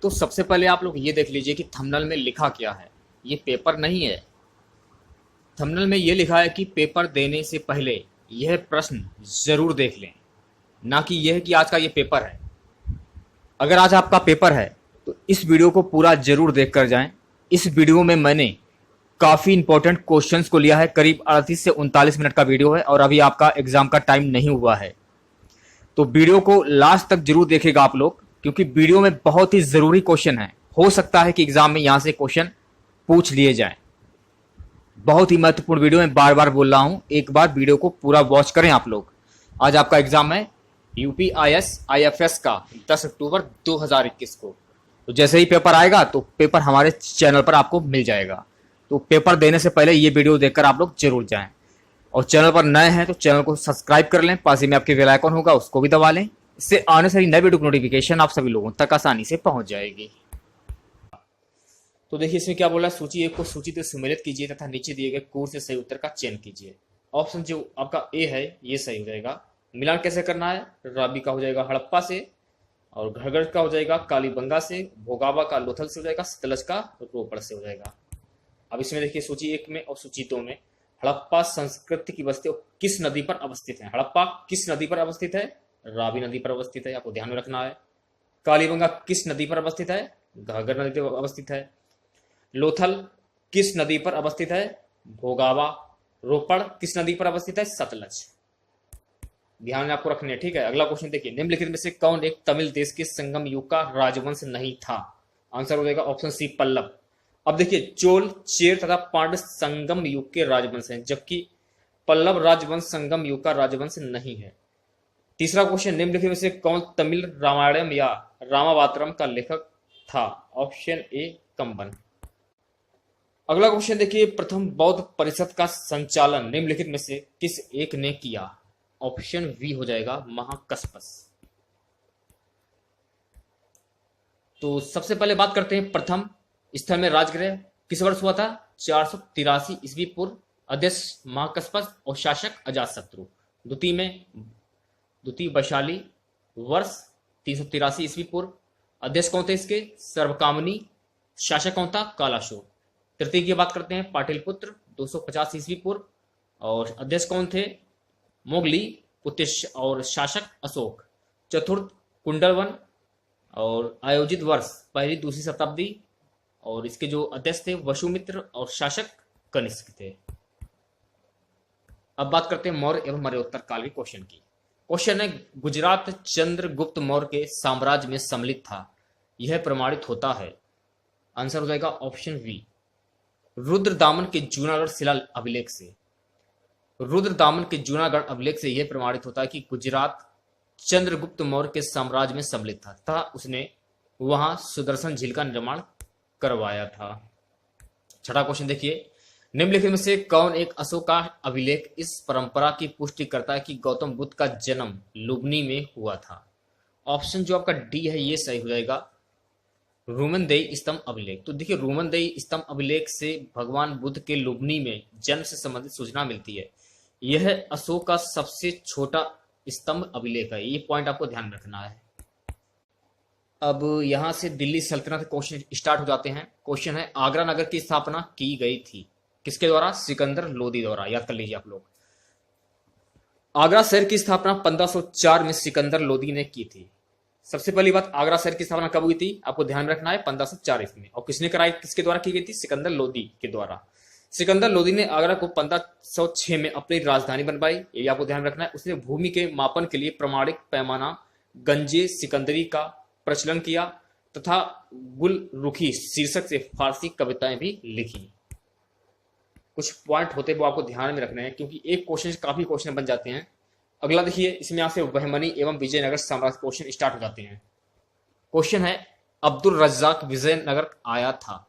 तो सबसे पहले आप लोग ये देख लीजिए कि थंबनेल में लिखा क्या है। ये पेपर नहीं है। थंबनेल में ये लिखा है कि पेपर देने से पहले यह प्रश्न जरूर देख लें, ना कि यह कि आज का ये पेपर है। अगर आज आपका पेपर है तो इस वीडियो को पूरा जरूर देख कर जाएं। इस वीडियो में मैंने काफ़ी इंपॉर्टेंट क्वेश्चंस को लिया है। करीब 38 से 39 मिनट का वीडियो है और अभी आपका एग्जाम का टाइम नहीं हुआ है, तो वीडियो को लास्ट तक जरूर देखेगा आप लोग, क्योंकि वीडियो में बहुत ही ज़रूरी क्वेश्चन है। हो सकता है कि एग्जाम में यहाँ से क्वेश्चन पूछ लिए जाएं। बहुत ही महत्वपूर्ण वीडियो में बार बार बोल रहा हूँ, एक बार वीडियो को पूरा वॉच करें आप लोग। आज आपका एग्जाम है UPIS IFS का 10 अक्टूबर 2021 को। तो जैसे ही पेपर आएगा तो पेपर हमारे चैनल पर आपको मिल जाएगा। तो पेपर देने से पहले ये वीडियो देखकर आप लोग जरूर जाएं, और चैनल पर नए हैं तो चैनल को सब्सक्राइब कर लें। पास ही में आपके बेल आइकन होगा, उसको भी दबा लें। इससे आने से नए वीडियो की नोटिफिकेशन आप सभी लोगों तक आसानी से पहुंच जाएगी। तो देखिए इसमें क्या बोला, सूची एक को सूची से सम्मिलित कीजिए तथा नीचे दिए गए कोर्स से सही उत्तर का चयन कीजिए। ऑप्शन जो आपका ए है ये सही हो जाएगा। मिलान कैसे करना है, राबी का हो जाएगा हड़प्पा से, और घरगढ़ का हो जाएगा कालीबंगा से, भोगावा का लोथल से हो जाएगा, सतलज का रोपड़ से हो जाएगा। अब इसमें देखिए सूची 1 में और सूची 2 में हड़प्पा संस्कृति की बस्ती किस नदी पर अवस्थित है। हड़प्पा किस नदी पर अवस्थित है, रावी नदी पर अवस्थित है, आपको ध्यान में रखना है। कालीबंगा किस नदी पर अवस्थित है, घाघर नदी पर अवस्थित है। लोथल किस नदी पर अवस्थित है, भोगावा। रोपड़ किस नदी पर अवस्थित है, सतलज। ध्यान में आपको रखने हैं, ठीक है। अगला क्वेश्चन देखिए, निम्नलिखित में से कौन एक तमिल देश के संगम युग का राजवंश नहीं था। आंसर हो जाएगा ऑप्शन सी पल्लव। अब देखिए चोल, चेर तथा पांड्य संगम युग के राजवंश हैं, जबकि पल्लव राजवंश संगम युग का राजवंश नहीं है। तीसरा क्वेश्चन, निम्नलिखित में से कौन तमिल रामायणम या रामावतारम का लेखक था। Option A कंबन। अगला क्वेश्चन देखिए, प्रथम बौद्ध परिषद का संचालन निम्नलिखित में से किस एक ने किया। ऑप्शन वी हो जाएगा महाकस्पस। तो सबसे पहले बात करते हैं प्रथम स्थल में राजगृह किस वर्ष हुआ था, 483 ईस्वी पूर्व। अध्यक्ष महाकस्पस और शासक अजातशत्रु। द्वितीय वैशाली वर्ष 383 ईस्वी पूर्व। अध्यक्ष कौन थे इसके, सर्वकामनी। शासक कौन था, कालाशोर। तृतीय की बात करते हैं पाटिलपुत्र 250 ईस्वी पूर्व, और अध्यक्ष कौन थे, मोगली पुत्र और शासक अशोक। चतुर्थ कुंडलवन, और आयोजित वर्ष पहली दूसरी शताब्दी, और इसके जो अध्यक्ष थे वसुमित्र और शासक कनिष्क थे। अब बात करते हैं मौर्य एवं मौर्योत्तर काल के क्वेश्चन की। क्वेश्चन है, गुजरात चंद्रगुप्त मौर्य के साम्राज्य में सम्मिलित था, यह प्रमाणित होता है। आंसर हो जाएगा ऑप्शन वी रुद्रदामन के जूनागढ़ शिला अभिलेख से। रुद्रदामन के जूनागढ़ अभिलेख से यह प्रमाणित होता है कि गुजरात चंद्रगुप्त मौर्य के साम्राज्य में सम्मिलित था तथा उसने वहां सुदर्शन झील का निर्माण करवाया था। छठा क्वेश्चन देखिए, निम्नलिखित में से कौन एक अशोका अभिलेख इस परंपरा की पुष्टि करता है कि गौतम बुद्ध का जन्म लुबनी में हुआ था। ऑप्शन जो आपका डी है ये सही हो जाएगा, रोमनदेई स्तंभ अभिलेख। तो देखिए रोमनदेई स्तंभ अभिलेख से भगवान बुद्ध के लुबनी में जन्म से संबंधित सूचना मिलती है। यह अशोक का सबसे छोटा स्तंभ अभिलेख है, ये पॉइंट आपको ध्यान रखना है। अब यहां से दिल्ली सल्तनत क्वेश्चन स्टार्ट हो जाते हैं। क्वेश्चन है, आगरा नगर की स्थापना की गई थी किसके द्वारा, सिकंदर लोदी द्वारा। याद कर लीजिए आप लोग। आगरा शहर की स्थापना 1504 में सिकंदर लोदी ने की थी। सबसे पहली बात, आगरा शहर की स्थापना कब हुई थी, आपको ध्यान रखना है 1504 ईस्वी में। और किसने कराई, किसके द्वारा की गई थी, सिकंदर लोदी के द्वारा। सिकंदर लोदी ने आगरा को 1506 में अपनी राजधानी बनवाई, ये आपको ध्यान रखना है। उसने भूमि के मापन के लिए प्रमाणिक पैमाना गंजे सिकंदरी का प्रचलन किया तथा गुल रुखी शीर्षक से फारसी कविताएं भी लिखी। कुछ पॉइंट होते वो आपको ध्यान में रखने हैं, क्योंकि एक क्वेश्चन से काफी क्वेश्चन बन जाते हैं। अगला देखिए, इसमें आपसे बहमनी एवं विजयनगर साम्राज्य क्वेश्चन स्टार्ट हो जाते हैं। क्वेश्चन है, अब्दुल रज्जाक विजयनगर आया था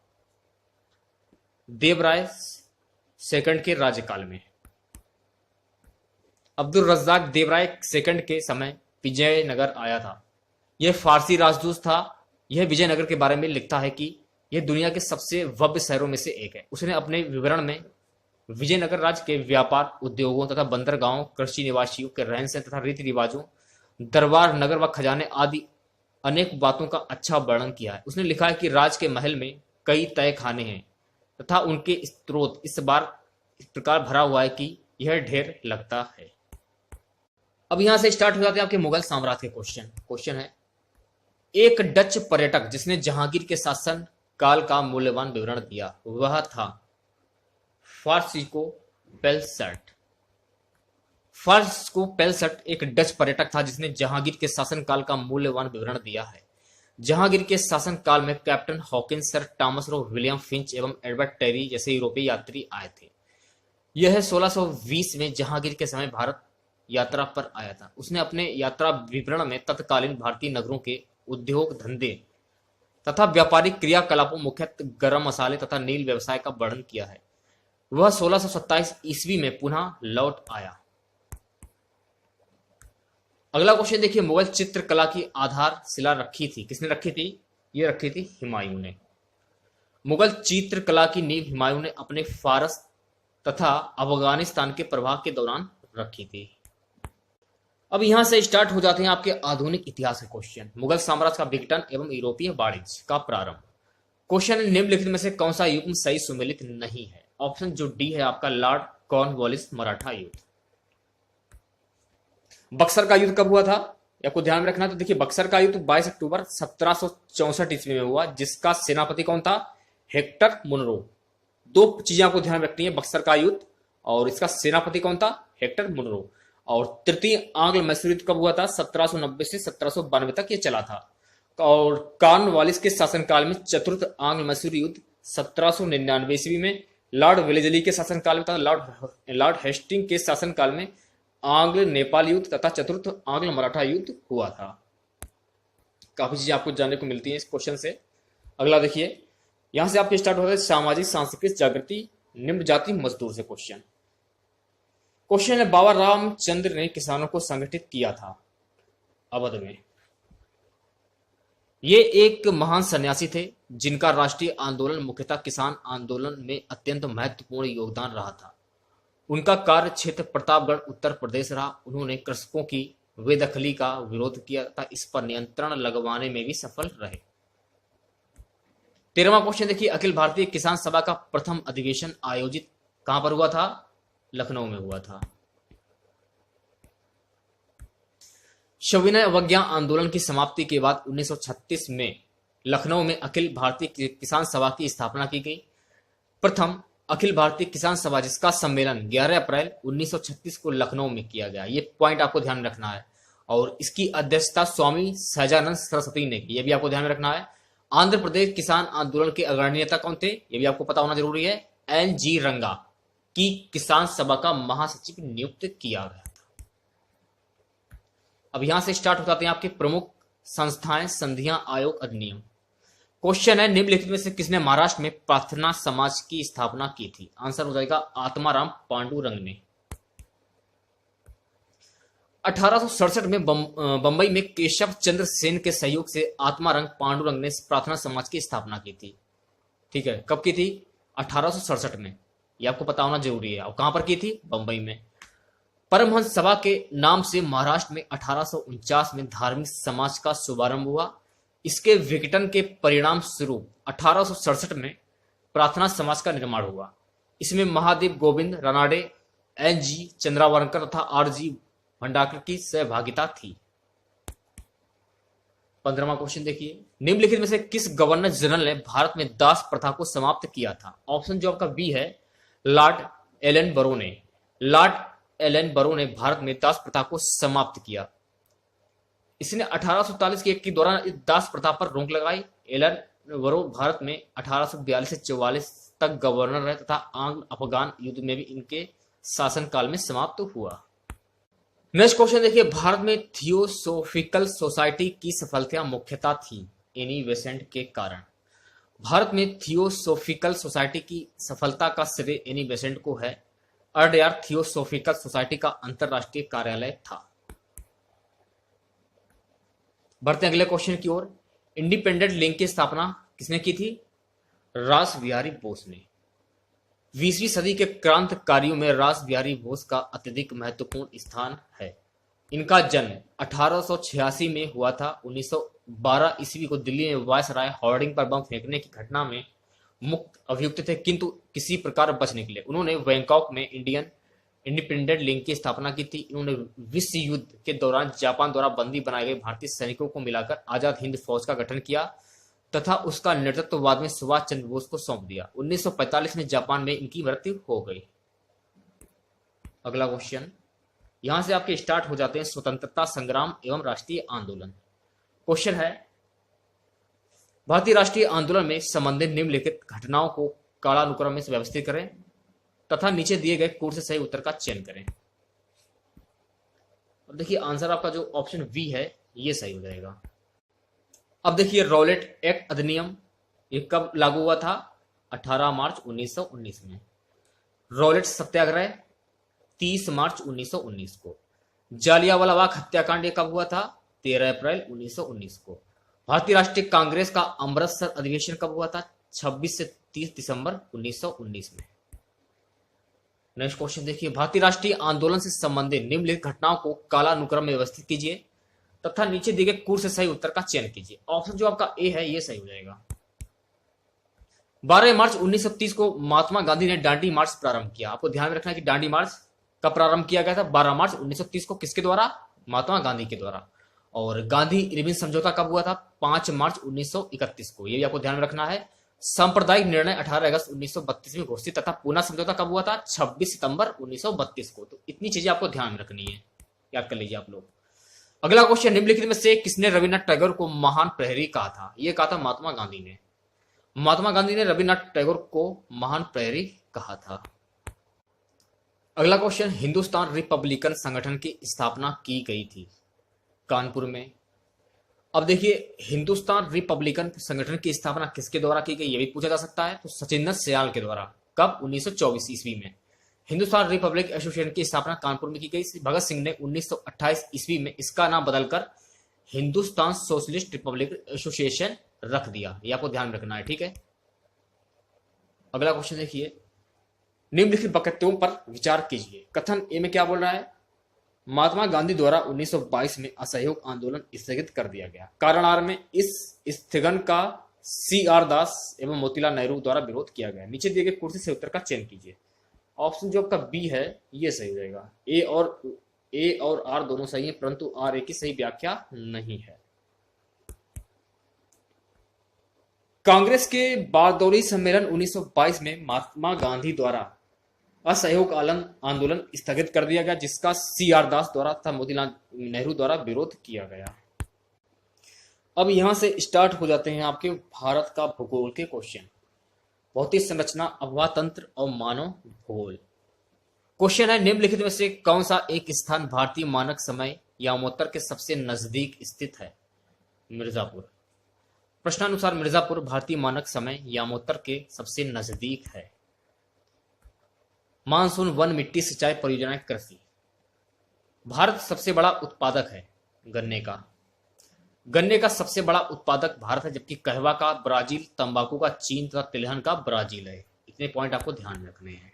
देवराय सेकंड के राज्यकाल में। अब्दुल रज्जाक देवराय सेकंड के समय विजयनगर आया था। यह फारसी राजदूत था। यह विजयनगर के बारे में लिखता है कि यह दुनिया के सबसे भव्य शहरों में से एक है। उसने अपने विवरण में विजयनगर राज्य के व्यापार, उद्योगों तथा बंदरगाहों, कृषि निवासियों के रहन सहन तथा रीति रिवाजों, दरबार नगर व खजाने आदि अनेक बातों का अच्छा वर्णन किया है। उसने लिखा है कि राज के महल में कई तय खाने हैं तथा उनके स्रोत इस बार इस प्रकार भरा हुआ है कि यह ढेर लगता है। अब यहां से स्टार्ट हो जाते हैं आपके मुगल साम्राज्य के क्वेश्चन। क्वेश्चन है, एक डच पर्यटक जिसने जहांगीर के शासन काल का मूल्यवान विवरण दिया वह था फ्रांसिस्को पेलसट। फ्रांसिस्को पेलसट एक डच पर्यटक था जिसने जहांगीर के शासनकाल का मूल्यवान विवरण दिया है। जहांगीर के शासनकाल में captain Hawkins, sir Thomas Roe, William Finch एवं एडवर्ड टेरी जैसे यूरोपीय यात्री आए थे। यह 1620 में जहांगीर के समय भारत यात्रा पर आया था। उसने अपने यात्रा विवरण में तत्कालीन भारतीय नगरों के उद्योग धंधे तथा व्यापारिक क्रियाकलापों, मुख्यतः गरम मसाले तथा नील व्यवसाय का वर्णन किया है। वह 1627 ईस्वी में पुनः लौट आया। अगला क्वेश्चन देखिए, मुगल चित्रकला की आधारशिला रखी थी, किसने रखी थी? ये रखी थी हुमायूं ने। मुगल चित्रकला की नींव हुमायूं ने अपने फारस तथा अफगानिस्तान के प्रभाव के दौरान रखी थी। अब यहां से स्टार्ट हो जाते हैं आपके आधुनिक इतिहास के क्वेश्चन। मुगल साम्राज्य का विघटन एवं यूरोपीय वाणिज्य का प्रारंभ। क्वेश्चन निम्नलिखित में से कौन सा युग्म सही सुमेलित नहीं है? ऑप्शन जो डी है आपका लॉर्ड कॉर्नवालिस मराठा युद्ध। बक्सर का युद्ध कब हुआ था? आपको ध्यान में रखना। तो देखिए, बक्सर का युद्ध 22 अक्टूबर 1764 ईस्वी में हुआ, जिसका सेनापति कौन था? Hector Munro. दो चीजें आपको ध्यान रखनी है, बक्सर का युद्ध और इसका सेनापति कौन था? Hector Munro. और तृतीय आंग्ल मैसूर युद्ध कब हुआ था? 1790 से 1792 तक ये चला था। और कॉर्नवालिस के शासनकाल में चतुर्थ आंग्ल मैसूर युद्ध 1799 ईस्वी में, लॉर्ड वेलेस्ली के शासनकाल में था, लॉर्ड हेस्टिंग के शासनकाल में आंग्ल नेपाल युद्ध तथा चतुर्थ आंग्ल मराठा युद्ध हुआ था। काफी चीजें आपको जानने को मिलती हैं इस क्वेश्चन से। अगला देखिए, यहां से आपके स्टार्ट होता है सामाजिक सांस्कृतिक जागृति निम्न जाति मजदूर से क्वेश्चन। क्वेश्चन है, बाबा रामचंद्र ने किसानों को संगठित किया था अवध में। ये एक महान सन्यासी थे जिनका राष्ट्रीय आंदोलन मुख्यतः किसान आंदोलन में अत्यंत महत्वपूर्ण योगदान रहा था। उनका कार्य क्षेत्र प्रतापगढ़ उत्तर प्रदेश रहा। उन्होंने कृषकों की बेदखली का विरोध किया तथा इस पर नियंत्रण लगवाने में भी सफल रहे। 13वां क्वेश्चन देखिए, अखिल भारतीय किसान सभा का प्रथम अधिवेशन आयोजित कहां पर हुआ था? लखनऊ में हुआ था। सविनय अवज्ञा आंदोलन की समाप्ति के बाद 1936 में लखनऊ में अखिल भारतीय किसान सभा की स्थापना की गई। प्रथम अखिल भारतीय किसान सभा जिसका सम्मेलन 11 अप्रैल 1936 को लखनऊ में किया गया। ये पॉइंट आपको ध्यान में रखना है। और इसकी अध्यक्षता स्वामी सहजानंद सरस्वती ने की, ये भी आपको ध्यान में रखना है। आंध्र प्रदेश किसान आंदोलन के अग्रणी नेता कौन थे? ये भी आपको पता होना जरूरी है। एन.जी. रंगा की किसान सभा का महासचिव नियुक्त किया गया था। अब यहां से स्टार्ट हो जाते हैं आपके प्रमुख संस्थाएं, संधियां, आयोग, अधिनियम। क्वेश्चन है, निम्नलिखित में से किसने महाराष्ट्र में प्रार्थना समाज की स्थापना की थी? आंसर हो जाएगा आत्माराम पांडुरंग ने। 1867 में बंबई में केशव चंद्र सेन के सहयोग से आत्मारंग पांडुरंग ने प्रार्थना समाज की स्थापना की थी। ठीक है, कब की थी? 1867 में। ये आपको पता होना जरूरी है। और कहां पर की थी? बंबई में। परमहंस सभा के नाम से महाराष्ट्र में 1849 में धार्मिक समाज का शुभारंभ हुआ। इसके विघटन के परिणाम स्वरूप 1867 में प्रार्थना समाज का निर्माण हुआ। इसमें महादेव गोविंद रानाडे, एन.जी. चंद्रावरकर तथा आर.जी. भंडारकर की सहभागिता थी। 15वां क्वेश्चन देखिए, निम्नलिखित में से किस गवर्नर जनरल ने भारत में दास प्रथा को समाप्त किया था? ऑप्शन जो आपका बी है, लॉर्ड एलन बरो ने। लॉर्ड एलन बरो ने भारत में दास प्रथा को समाप्त किया। इसने 1847 के के दौरान इस दास प्रथा पर रोक लगाई। एलन बरो भारत में 1842 से 44 तक गवर्नर रहे तथा आंग्ल अफगान युद्ध में भी इनके शासनकाल में समाप्त हुआ। नेक्स्ट क्वेश्चन देखिए, भारत में थियोसोफिकल सोसाइटी की सफलता मुख्यतः थी एनी बेसेंट के कारण। भारत में थियोसोफिकल सोसाइटी की सफलता का श्रेय एनी बेसेंट को है। अडयार थियोसोफिकल सोसाइटी का अंतरराष्ट्रीय कार्यालय था। बढ़ते हैं अगले क्वेश्चन की ओर। इंडिपेंडेंट लिंक की स्थापना किसने की थी? रास बिहारी बोस ने। 20वीं सदी के क्रांतिकारियों में रास बिहारी बोस का अत्यधिक महत्वपूर्ण स्थान है। इनका जन्म 1886 में हुआ था। 12 ईस्वी को दिल्ली में वायसराय होर्डिंग पर बम फेंकने की घटना में मुख्य अभियुक्त थे, किंतु किसी प्रकार बच निकले। उन्होंने बैंकॉक में इंडियन इंडिपेंडेंट लिंक की स्थापना की थी। इन्होंने विश्व युद्ध के दौरान जापान द्वारा बंदी बनाए गए भारतीय सैनिकों को मिलाकर आजाद हिंद फौज का गठन किया तथा उसका नेतृत्व बाद में सुभाष चंद्र बोस को सौंप दिया। 1945 में जापान में इनकी मृत्यु हो गई। अगला क्वेश्चन, यहां से आपके स्टार्ट हो जाते हैं स्वतंत्रता संग्राम एवं राष्ट्रीय आंदोलन। क्वेश्चन है, भारतीय राष्ट्रीय आंदोलन में संबंधित निम्नलिखित घटनाओं को कालानुक्रम में व्यवस्थित करें तथा नीचे दिए गए कोड से सही उत्तर का चयन करें। अब देखिए आंसर आपका जो ऑप्शन बी है ये सही हो जाएगा। अब देखिए रॉलेट एक्ट अधिनियम ये कब लागू हुआ था? 18 मार्च 1919 में। रॉलेट सत्याग्रह 30 मार्च 1919 को। जालियांवाला बाग हत्याकांड ये कब हुआ था? 13 अप्रैल 1919 को। भारतीय राष्ट्रीय कांग्रेस का अमृतसर अधिवेशन कब हुआ था? 26 से 30 दिसंबर 1919 में। नेक्स्ट क्वेश्चन देखिए, भारतीय राष्ट्रीय आंदोलन से संबंधित निम्नलिखित घटनाओं को कालानुक्रम में व्यवस्थित कीजिए तथा नीचे दिए गए कोड से सही उत्तर का चयन कीजिए। ऑप्शन जो आपका ए है ये सही हो जाएगा। 12 मार्च 1930 को महात्मा गांधी ने दांडी मार्च प्रारंभ किया। आपको ध्यान में रखना है कि दांडी मार्च कब प्रारंभ किया गया था? 12 मार्च 1930 को। किसके द्वारा? महात्मा गांधी के द्वारा। और गांधी इरविन समझौता कब हुआ था? 5 मार्च 1931 को। ये भी आपको ध्यान में रखना है। सांप्रदायिक निर्णय 18 अगस्त 1932 में घोषित तथा पूना समझौता कब हुआ था? 26 सितंबर 1932 को। तो इतनी चीजें आपको ध्यान में रखनी है, याद कर लीजिए आप लोग। अगला क्वेश्चन, निम्नलिखित में से किसने रविन्द्रनाथ टैगोर को महान प्रहरी कहा था? यह कहा था महात्मा गांधी ने। महात्मा गांधी ने रविन्द्रनाथ टैगोर को महान प्रहरी कहा था। अगला क्वेश्चन, हिंदुस्तान रिपब्लिकन संगठन की स्थापना की गई थी कानपुर में। अब देखिए हिंदुस्तान रिपब्लिकन संगठन की स्थापना किसके द्वारा की गई ये भी पूछा जा सकता है। तो सचिंदर सयाल के द्वारा। कब? 1924 ईस्वी में। हिंदुस्तान रिपब्लिक एसोसिएशन की स्थापना कानपुर में की गई। भगत सिंह ने 1928 ईस्वी में इसका नाम बदलकर हिंदुस्तान सोशलिस्ट रिपब्लिक एसोसिएशन रख दिया। ये आपको ध्यान रखना है, ठीक है। अगला क्वेश्चन देखिए, निम्नलिखित वक्तव्यों पर विचार कीजिए। कथन ए में क्या बोल रहा है? महात्मा गांधी द्वारा 1922 में असहयोग आंदोलन स्थगित कर दिया गया। कारण आर में इस स्थगन का CR दास एवं मोतीलाल नेहरू द्वारा विरोध किया गया। नीचे दिए गए कुर्सी से उत्तर का चयन कीजिए। ऑप्शन जो आपका बी है ये सही हो जाएगा। ए और आर दोनों सही है, परंतु आर ए की सही व्याख्या नहीं है। कांग्रेस के बारदौरी सम्मेलन 1922 में महात्मा गांधी द्वारा असहयोग आंदोलन स्थगित कर दिया गया, जिसका CR दास द्वारा तथा मोतीलाल नेहरू द्वारा विरोध किया गया। अब यहां से स्टार्ट हो जाते हैं आपके भारत का भूगोल के क्वेश्चन। भौतिक संरचना, अफवाह तंत्र और मानव भूगोल। क्वेश्चन है, निम्नलिखित में से कौन सा एक स्थान भारतीय मानक समय यामोत्तर के सबसे नजदीक स्थित है? मिर्जापुर। प्रश्नानुसार मिर्जापुर भारतीय मानक समय यामोत्तर के सबसे नजदीक है। मानसून वन मिट्टी सिंचाई परियोजनाएं कृषि। भारत सबसे बड़ा उत्पादक है गन्ने का। गन्ने का सबसे बड़ा उत्पादक भारत है, जबकि कहवा का ब्राजील, तंबाकू का चीन तथा तिलहन का ब्राजील है। इतने पॉइंट आपको ध्यान में रखने हैं।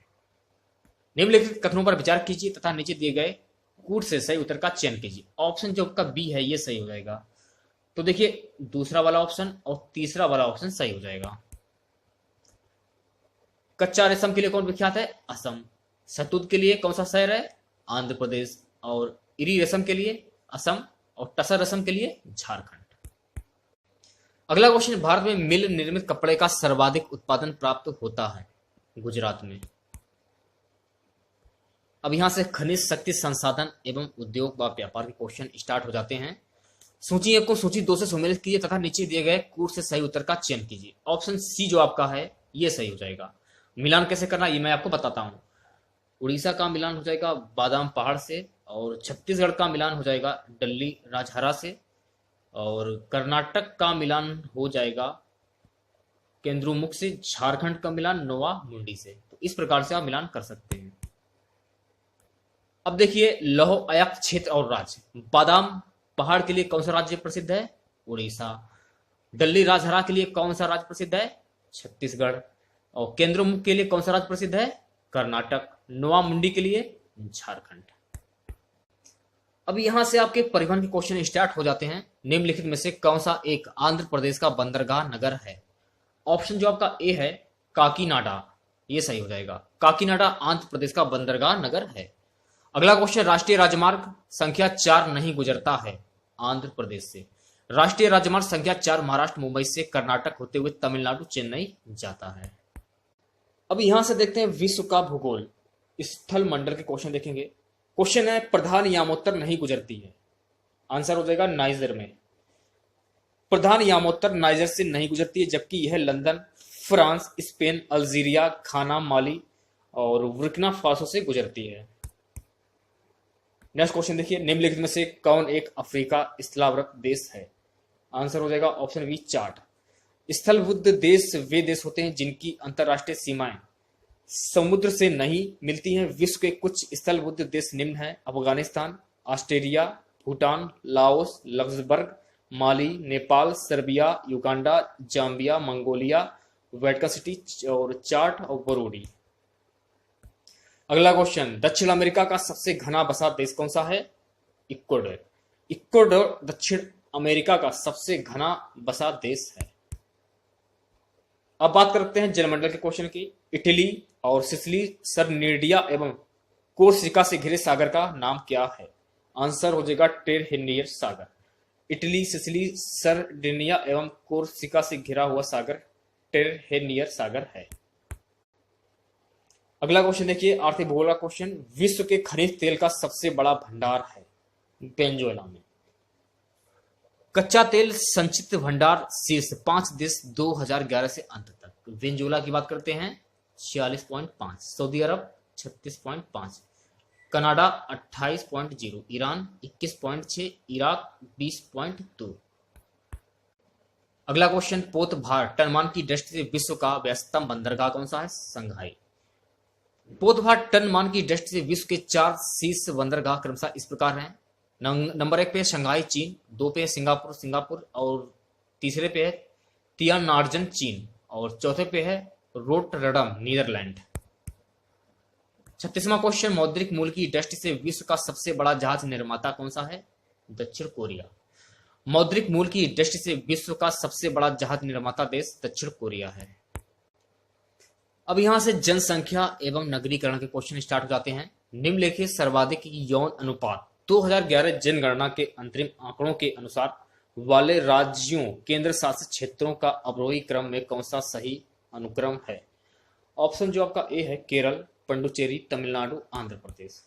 निम्नलिखित कथनों पर विचार कीजिए तथा नीचे दिए गए कूट से सही उत्तर का चयन कीजिए। ऑप्शन जो आपका बी है ये सही हो जाएगा। तो देखिए दूसरा वाला ऑप्शन और तीसरा वाला ऑप्शन सही हो जाएगा। कच्चा रेशम के लिए कौन विख्यात है? असम। शहतूत के लिए कौन सा शहर है? आंध्र प्रदेश। और इरी रेशम के लिए असम और टसर रेशम के लिए झारखंड। अगला क्वेश्चन, भारत में मिल निर्मित कपड़े का सर्वाधिक उत्पादन प्राप्त होता है गुजरात में। अब यहां से खनिज शक्ति संसाधन एवं उद्योग व व्यापार के क्वेश्चन स्टार्ट हो जाते हैं। सूची 1 को सूची 2 से सम्मिलित कीजिए तथा नीचे दिए गए कूट से सही उत्तर का चयन कीजिए। ऑप्शन सी जो आपका है ये सही हो जाएगा। मिलान कैसे करना ये मैं आपको बताता हूं। उड़ीसा का मिलान हो जाएगा बादाम पहाड़ से, और छत्तीसगढ़ का मिलान हो जाएगा डल्ली राजहरा से, और कर्नाटक का मिलान हो जाएगा केंद्रुमुख से, झारखंड का मिलान नोवा मुंडी से। तो इस प्रकार से आप मिलान कर सकते हैं। अब देखिए लौह अयस्क क्षेत्र और राज्य। बादाम पहाड़ के लिए कौन सा राज्य प्रसिद्ध है? उड़ीसा। डल्ली राजहरा के लिए कौन सा राज्य प्रसिद्ध है? छत्तीसगढ़। और केंद्रमुख के लिए कौन सा राज्य प्रसिद्ध है? कर्नाटक। नोवा मुंडी के लिए झारखंड। अब यहां से आपके परिवहन के क्वेश्चन स्टार्ट हो जाते हैं। निम्नलिखित में से कौन सा एक आंध्र प्रदेश का बंदरगाह नगर है? ऑप्शन जो आपका ए है काकीनाडा, ये सही हो जाएगा। काकीनाडा आंध्र प्रदेश का बंदरगाह नगर है। अगला क्वेश्चन, राष्ट्रीय राजमार्ग संख्या 4 नहीं गुजरता है आंध्र प्रदेश से। राष्ट्रीय राजमार्ग संख्या 4 महाराष्ट्र मुंबई से कर्नाटक होते हुए तमिलनाडु चेन्नई जाता है। अब यहां से देखते हैं विश्व का भूगोल, स्थल मंडल के क्वेश्चन देखेंगे। क्वेश्चन है प्रधान यामोत्तर नहीं गुजरती है, आंसर हो जाएगा नाइजर में। प्रधान यामोत्तर नाइजर से नहीं गुजरती है, जबकि यह लंदन, फ्रांस, स्पेन, अल्जीरिया, घाना, माली और बुर्किना फासो से गुजरती है। नेक्स्ट क्वेश्चन देखिए, निम्नलिखित में से कौन एक अफ्रीका स्थलावृत देश है? आंसर हो जाएगा ऑप्शन बी चार्ट। स्थलबद्ध देश वे देश होते हैं जिनकी अंतरराष्ट्रीय सीमाएं समुद्र से नहीं मिलती हैं। विश्व के कुछ स्थलबद्ध देश निम्न हैं: Afghanistan, Australia, Bhutan, Laos, Luxembourg, Mali, Nepal, Serbia, Uganda, Zambia, Mongolia, Vatican City और चाड और बुरुंडी। अगला क्वेश्चन, दक्षिण अमेरिका का सबसे घना बसा देश कौन सा है? इक्वाडोर। इक्वाडोर दक्षिण अमेरिका का सबसे घना बसा देश है। अब बात करते हैं जलमंडल के क्वेश्चन की। इटली और सिसिली, सरनीडिया एवं कोर्सिका से घिरे सागर का नाम क्या है? आंसर हो जाएगा टेरहेनियर सागर। इटली, सिसिली, सरडिनिया एवं कोर्सिका से घिरा हुआ सागर टेरहेनियर सागर है। अगला क्वेश्चन देखिए, आर्थिक भूगोल का क्वेश्चन। विश्व के खनिज तेल का सबसे बड़ा भंडार है वेनेजुएला में। कच्चा तेल संचित भंडार शीर्ष 5 देश 2011 से अंत तक। वेनेजुएला की बात करते हैं 46.5, सऊदी अरब 36.5, कनाडा 28.0, ईरान 21.6, इराक 20.2। अगला क्वेश्चन, पोत भार टनमान की दृष्टि से विश्व का व्यस्तम बंदरगाह कौन सा है? संघाई। पोत भार टनमान की दृष्टि से विश्व के 4 शीर्ष बंदरगाह क्रमशः इस प्रकार हैं। नंबर 1 पे शंघाई चीन, 2 पे सिंगापुर और तीसरे पे है तियानार्जन चीन और चौथे पे है रोटरडम नीदरलैंड। 36वां क्वेश्चन, मौद्रिक मूल्य की दृष्टि से विश्व का सबसे बड़ा जहाज निर्माता कौन सा है? दक्षिण कोरिया। मौद्रिक मूल्य की दृष्टि से विश्व का सबसे बड़ा जहाज निर्माता देश दक्षिण कोरिया है। अब यहां से जनसंख्या एवं नगरीकरण के क्वेश्चन स्टार्ट हो जाते हैं। निम्नलिखित सर्वाधिक यौन अनुपात 2011 जनगणना के अंतरिम आंकड़ों के अनुसार वाले राज्यों केंद्र शासित क्षेत्रों का अवरोही क्रम में कौन सा सही अनुक्रम है? ऑप्शन जो आपका ए है केरल, पुडुचेरी, तमिलनाडु, आंध्र प्रदेश।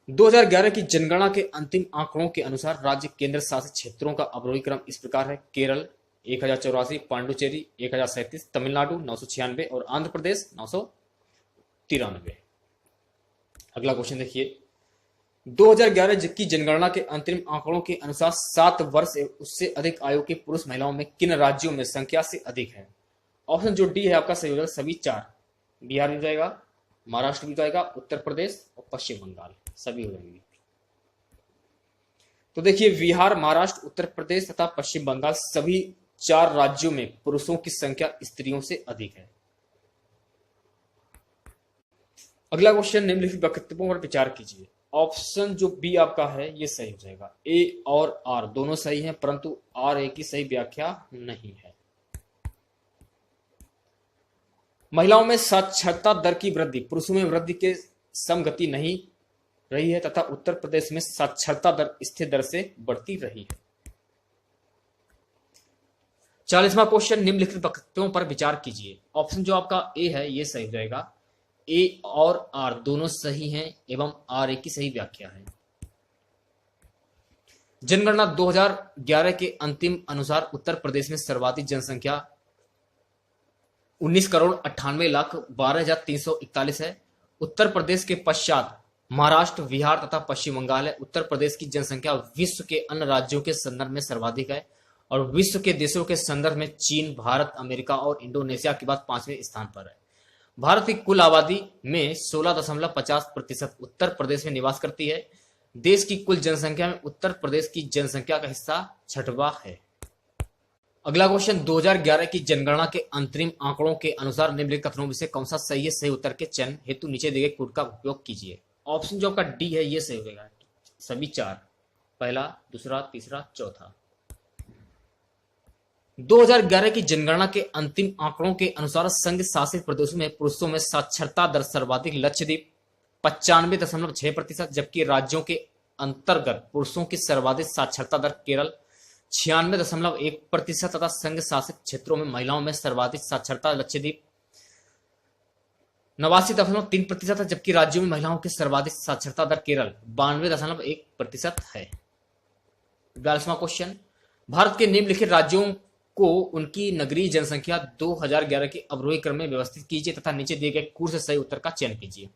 2011 की जनगणना के अंतिम आंकड़ों के अनुसार राज्य केंद्र शासित क्षेत्रों का अवरोही क्रम इस प्रकार है: केरल 1084, पांडुचेरी 1037, तमिलनाडु 996 और आंध्र प्रदेश 993। अगला क्वेश्चन देखिए, 2011 की जनगणना के अंतरिम आंकड़ों के अनुसार 7 वर्ष उससे अधिक आयु के पुरुष महिलाओं में किन राज्यों में संख्या से अधिक है? ऑप्शन जो डी है आपका सही हो जाएगा सभी 4। बिहार भी जाएगा, महाराष्ट्र भी जाएगा, उत्तर प्रदेश और पश्चिम बंगाल सभी हो जाएंगे। तो देखिए, बिहार, महाराष्ट्र, उत्तर प्रदेश तथा पश्चिम बंगाल सभी 4 राज्यों में पुरुषों की संख्या स्त्रियों से अधिक है। अगला क्वेश्चन, निम्नलिखित वक्तव्यों पर विचार कीजिए। ऑप्शन जो बी आपका है ये सही हो जाएगा। ए और आर दोनों सही हैं, परंतु आर ए की सही व्याख्या नहीं है। महिलाओं में साक्षरता दर की वृद्धि पुरुषों में वृद्धि के समगति नहीं रही है तथा उत्तर प्रदेश में साक्षरता दर स्थिर दर से बढ़ती रही है। 40वां क्वेश्चन, निम्नलिखित वक्तव्यों पर विचार कीजिए। ऑप्शन जो आपका ए है ये सही हो जाएगा। ए और आर दोनों सही हैं एवं आर ए की सही व्याख्या है। जनगणना 2011 के अंतिम अनुसार उत्तर प्रदेश में सर्वाधिक जनसंख्या 19,98,12,341 है। उत्तर प्रदेश के पश्चात महाराष्ट्र, बिहार तथा पश्चिम बंगाल है। उत्तर प्रदेश की जनसंख्या विश्व के अन्य राज्यों के संदर्भ में सर्वाधिक है और विश्व के देशों के संदर्भ में चीन, भारत, अमेरिका और इंडोनेशिया के बाद 5वें स्थान पर है। भारत की कुल आबादी में 16.50% उत्तर प्रदेश में निवास करती है। देश की कुल जनसंख्या में उत्तर प्रदेश की जनसंख्या का हिस्सा 6वां है। अगला क्वेश्चन, 2011 की जनगणना के अंतरिम आंकड़ों के अनुसार निम्नलिखित कथनों में से कौन सा सही है? सही उत्तर के चयन हेतु नीचे दिए गए कोड का उपयोग कीजिए। ऑप्शन जो आपका डी है ये सही हो जाएगा, सभी 4। पहला, दूसरा, तीसरा, चौथा। 2011 की जनगणना के अंतिम आंकड़ों के अनुसार संघ शासित प्रदेशों में पुरुषों में साक्षरता दर सर्वाधिक लक्षद्वीप 95.6%, जबकि राज्यों के अंतर्गत पुरुषों की सर्वाधिक साक्षरता दर केरल 96.1% तथा संघ शासित क्षेत्रों में महिलाओं में सर्वाधिक साक्षरता लक्षद्वीप 89.3% है, जबकि राज्यों में महिलाओं की सर्वाधिक साक्षरता दर केरल 92.1% है। 42वां क्वेश्चन, भारत के निम्नलिखित राज्यों को उनकी नगरीय जनसंख्या 2011 के अवरोही क्रम में व्यवस्थित कीजिए तथा नीचे दिए गए कूट से सही उत्तर का चयन कीजिए।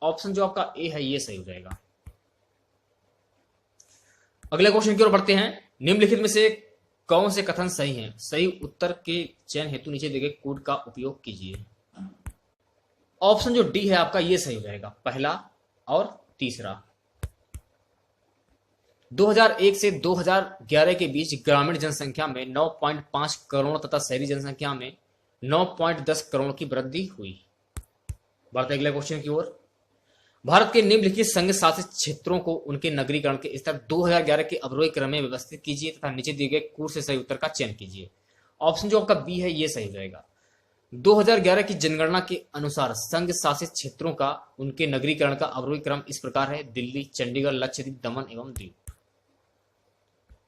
ऑप्शन जो आपका ए है ये सही हो जाएगा। अगले क्वेश्चन की ओर बढ़ते हैं। निम्नलिखित में से कौन से कथन सही हैं? सही उत्तर के चयन हेतु नीचे दिए गए कूट का उपयोग कीजिए। ऑप्शन जो डी है आपका ये सही हो जाएगा, पहला और तीसरा। 2001 से 2011 के बीच ग्रामीण जनसंख्या में 9.5 करोड़ तथा शहरी जनसंख्या में 9.10 करोड़ की वृद्धि हुई। बढ़ते अगले क्वेश्चन की ओर। भारत के निम्नलिखित संघ शासित क्षेत्रों को उनके नगरीकरण के स्तर 2011 के अवरोही क्रम में व्यवस्थित कीजिए तथा नीचे दिए गए कूट से सही उत्तर का चयन कीजिए। ऑप्शन जो आपका बी है ये सही हो जाएगा। 2011 की जनगणना के अनुसार संघ शासित क्षेत्रों का उनके नगरीकरण का अवरोही क्रम इस प्रकार है: दिल्ली, चंडीगढ़, लक्षद्वीप, दमन एवं दीव।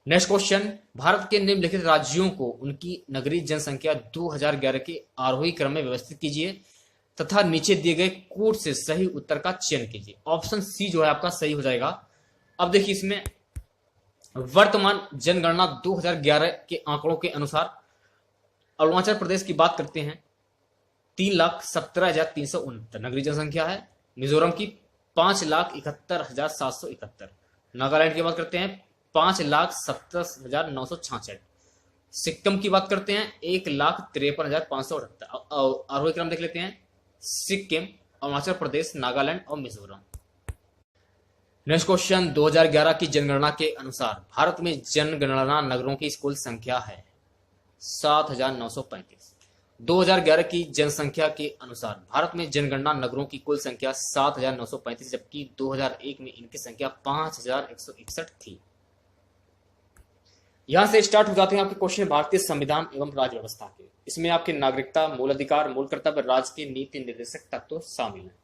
नेक्स्ट क्वेश्चन, भारत के निम्नलिखित राज्यों को उनकी नगरीय जनसंख्या 2011 के आरोही क्रम में व्यवस्थित कीजिए तथा नीचे दिए गए कूट से सही उत्तर का चयन कीजिए। ऑप्शन सी जो है आपका सही हो जाएगा। अब देखिए इसमें वर्तमान जनगणना 2011 के आंकड़ों के अनुसार अरुणाचल प्रदेश की बात करते हैं 3,17,369 नगरीय जनसंख्या है। मिजोरम की 5,71,771। नागालैंड की बात करते हैं 5,70,966। सिक्किम की बात करते हैं 1,53,578। आरोही क्रम देख लेते हैं: सिक्किम, अरुणाचल प्रदेश, नागालैंड और मिजोरम। नेक्स्ट क्वेश्चन, 2011 की जनगणना के अनुसार भारत में जनगणना नगरों की कुल संख्या है 7,935। 2011 की जनसंख्या के अनुसार भारत में जनगणना नगरों की कुल संख्या 7,935, जबकि 2001 में इनकी संख्या 5,161 थी। यहां से स्टार्ट हो जाते हैं आपके क्वेश्चन भारतीय संविधान एवं राज्य व्यवस्था के। इसमें आपके नागरिकता, मूल अधिकार, मूल कर्तव्य, राज्य के नीति निर्देशक तत्व शामिल हैं।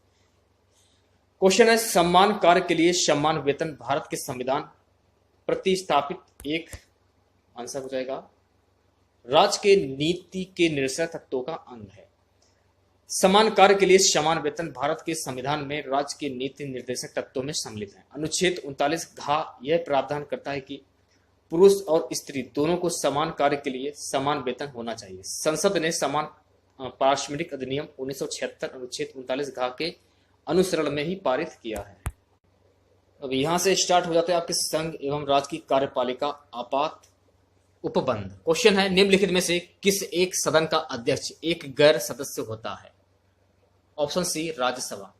क्वेश्चन है, सम्मान कार्य के लिए सम्मान वेतन भारत के संविधान प्रतिस्थापित एक आंसर हो जाएगा। राज्य के नीति के निर्देशक तत्वों का अंग है। समान कार्य के लिए समान वेतन भारत के संविधान में राज्य के नीति निर्देशक तत्वों में सम्मिलित है। अनुच्छेद 39 घ यह प्रावधान करता है कि पुरुष और स्त्री दोनों को समान कार्य के लिए समान वेतन होना चाहिए। संसद ने समान पारिश्रमिक अधिनियम 1976 अनुच्छेद 39 घ के अनुसरण में ही पारित किया है। अब यहां से स्टार्ट हो जाते हैं आपके संघ एवं राज्य की कार्यपालिका आपात उपबंध। क्वेश्चन है, निम्नलिखित में से किस एक सदन का अध्यक्ष एक गैर सदस्य होता है? Option C, Rajya Sabha.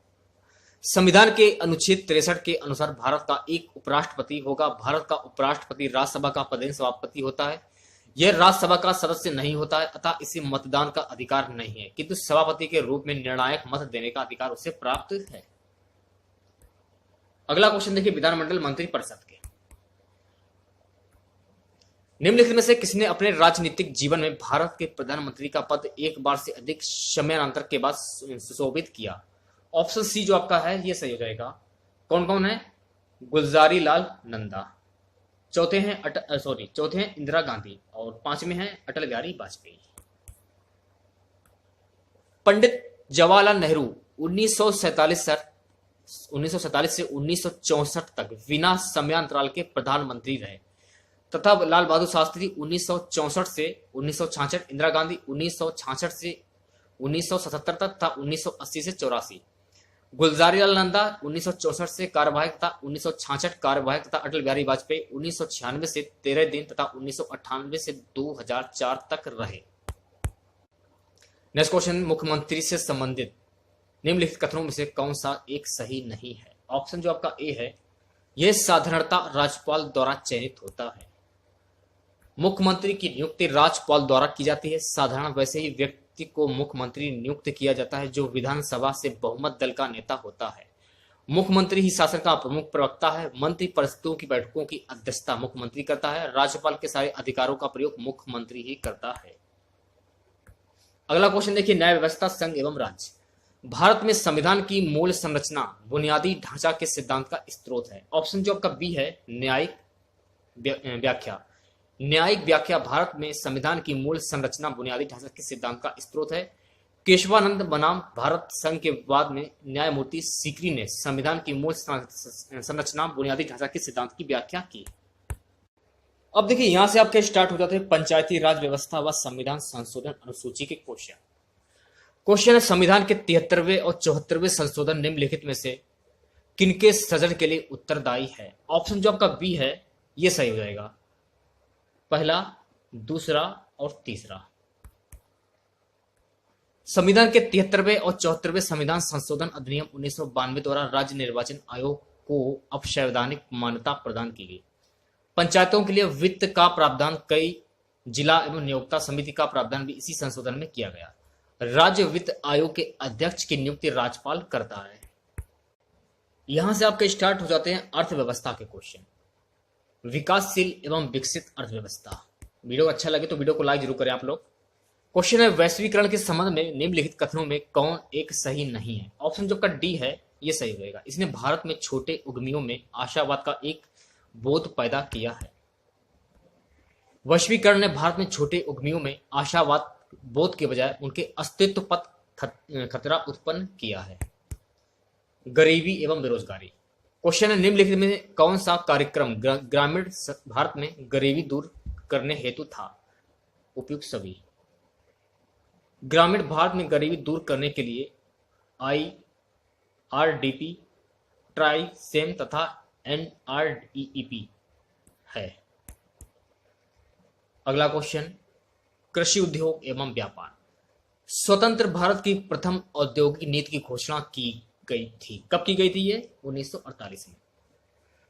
संविधान के अनुच्छेद 63 के अनुसार भारत का एक उपराष्ट्रपति होगा। भारत का उपराष्ट्रपति राज्यसभा का पदेन सभापति होता है। यह राज्यसभा का सदस्य नहीं होता है अतः इसे मतदान का अधिकार नहीं है, किंतु सभापति के रूप में निर्णायक मत देने का अधिकार उसे प्राप्त है। अगला क्वेश्चन देखिए विधानमंडल मंत्री परिषद के। निम्नलिखित में से किसने अपने राजनीतिक जीवन में भारत के प्रधानमंत्री का पद एक बार से अधिक समयानंतर के बाद सुशोभित किया? ऑप्शन सी जो आपका है ये सही हो जाएगा। कौन कौन है? गुलजारी लाल नंदा, चौथे हैं इंदिरा गांधी और पांचवें हैं अटल बिहारी वाजपेयी। पंडित जवाहरलाल नेहरू 1947 से 1964 तक बिना समयांतराल के प्रधानमंत्री रहे तथा लाल बहादुर शास्त्री 1964 से 1966, इंदिरा गांधी 1966 से 1977 तक तथा 1980 से 84, गुलजारीलाल नंदा 1964 से कार्यवाहक तथा 1966 कार्यवाहक तथा अटल बिहारी वाजपेयी 1996 से 13 दिन तथा 1998 से 2004 तक रहे। नेक्स्ट क्वेश्चन, मुख्यमंत्री से संबंधित निम्नलिखित कथनों में से कौन सा एक सही नहीं है? ऑप्शन जो आपका ए है, यह साधारणतः राज्यपाल द्वारा चयनित होता है। मुख्यमंत्री की नियुक्ति राज्यपाल द्वारा की जाती है। साधारण वैसे ही व्यक्ति को मुख्यमंत्री नियुक्त किया जाता है जो विधानसभा से बहुमत दल का नेता होता है। मुख्यमंत्री ही शासन का प्रमुख प्रवक्ता है। मंत्री परिषदों की बैठकों की अध्यक्षता मुख्यमंत्री करता है। राज्यपाल के सारे अधिकारों का प्रयोग मुख्यमंत्री ही करता है। अगला क्वेश्चन देखिए, न्याय व्यवस्था संघ एवं राज्य। भारत में संविधान की मूल संरचना बुनियादी ढांचा के सिद्धांत का स्रोत है। ऑप्शन जो आपका बी है, न्यायिक व्याख्या। न्यायिक व्याख्या भारत में संविधान की मूल संरचना बुनियादी ढांचा के सिद्धांत का स्रोत है। केशवानंद बनाम भारत संघ के विवाद में न्यायमूर्ति सीकरी ने संविधान की मूल संरचना बुनियादी ढांचा के सिद्धांत की व्याख्या की। अब देखिए, यहां से आपके स्टार्ट हो जाते हैं पंचायती राज व्यवस्था व संविधान संशोधन अनुसूची के क्वेश्चन। क्वेश्चन है, संविधान के 73वें और 74वें संशोधन निम्नलिखित में से किनके सृजन के लिए उत्तरदायी है। ऑप्शन जो आपका बी है ये सही हो जाएगा, पहला, दूसरा और तीसरा। संविधान के 73वें और 74वें संविधान संशोधन अधिनियम 1992 द्वारा राज्य निर्वाचन आयोग को अपसंवैधानिक मान्यता प्रदान की गई। पंचायतों के लिए वित्त का प्रावधान, कई जिला एवं नियोक्ता समिति का प्रावधान भी इसी संशोधन में किया गया। राज्य वित्त आयोग के अध्यक्ष की नियुक्ति राज्यपाल करता है। यहां से आपके स्टार्ट हो जाते हैं अर्थव्यवस्था के क्वेश्चन। विकासशील एवं विकसित अर्थव्यवस्था। वीडियो अच्छा लगे तो वीडियो को लाइक जरूर करें आप लोग। क्वेश्चन है, वैश्वीकरण के संबंध में निम्नलिखित कथनों में कौन एक सही नहीं है। ऑप्शन जो का डी है ये सही होगा। इसने भारत में छोटे उद्यमियों में आशावाद का एक बोध पैदा किया है। वैश्वीकरण ने भारत में छोटे उद्यमियों में आशावाद बोध के बजाय उनके अस्तित्व पर खतरा उत्पन्न किया है। गरीबी एवं बेरोजगारी। क्वेश्चन है, निम्नलिखित में कौन सा कार्यक्रम ग्रामीण भारत में गरीबी दूर करने हेतु था। उपयुक्त सभी। ग्रामीण भारत में गरीबी दूर करने के लिए IRDP, ट्राइसेम तथा NREP है। अगला क्वेश्चन, कृषि उद्योग एवं व्यापार। स्वतंत्र भारत की प्रथम औद्योगिक नीति की घोषणा की गई थी। कब की गई थी ये? 1948 में।